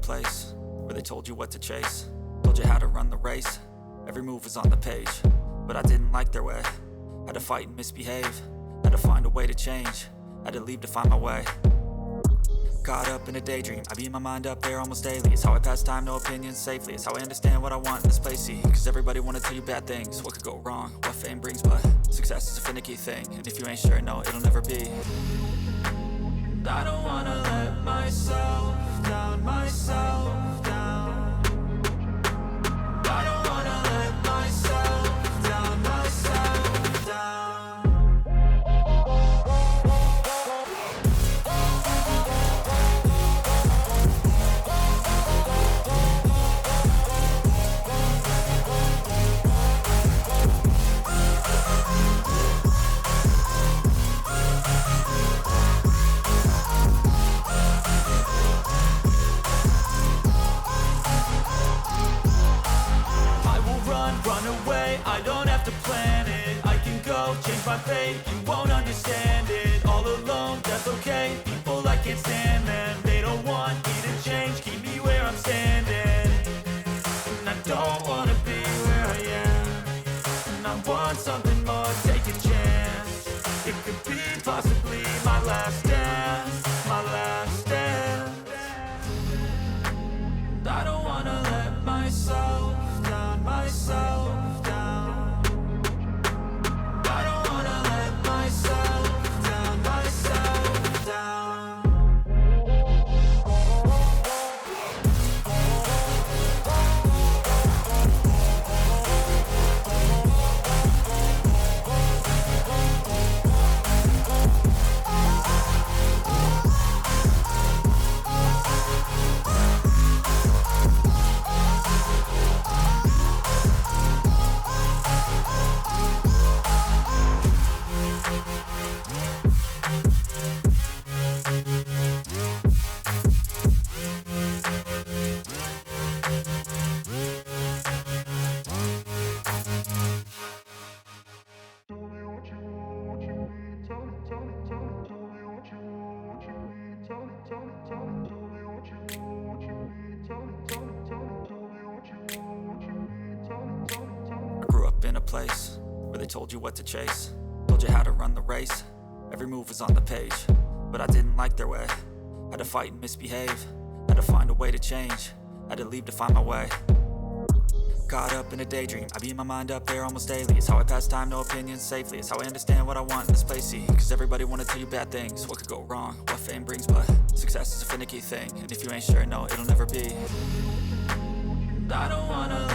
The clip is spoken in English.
place where they told you what to chase, told you how to run the race. Every move was on the page, but I didn't like their way. Had to fight and misbehave, had to find a way to change, had to leave to find my way. Caught up in a daydream, I beat my mind up there almost daily. It's how I pass time, no opinions safely. It's how I understand what I want in this place, see. Cause everybody wanna tell you bad things, what could go wrong, what fame brings. But success is a finicky thing, and if you ain't sure, no, it'll never be. I don't wanna let myself down, myself down. I don't wanna let myself down, myself down. Run away, I don't have to plan it. I can go, change my fate, you won't understand it. All alone, that's okay, people I can't stand them. They don't want me to change, keep me where I'm standing. And I don't wanna be where I am, and I want something more, take a chance. It could be possibly my last dance, my last dance. And I don't wanna let myself down, myself down. I don't wanna let myself down, myself down. I grew up in a place where they told you what to chase, told you how to run the race. Every move was on the page, but I didn't like their way. Had to fight and misbehave, had to find a way to change, had to leave to find my way. Caught up in a daydream, I beat my mind up there almost daily. It's how I pass time, no opinions safely. It's how I understand what I want in this place, see. Cause everybody wanna tell you bad things, what could go wrong, what fame brings. But success is a finicky thing, and if you ain't sure, no, it'll never be. I don't wanna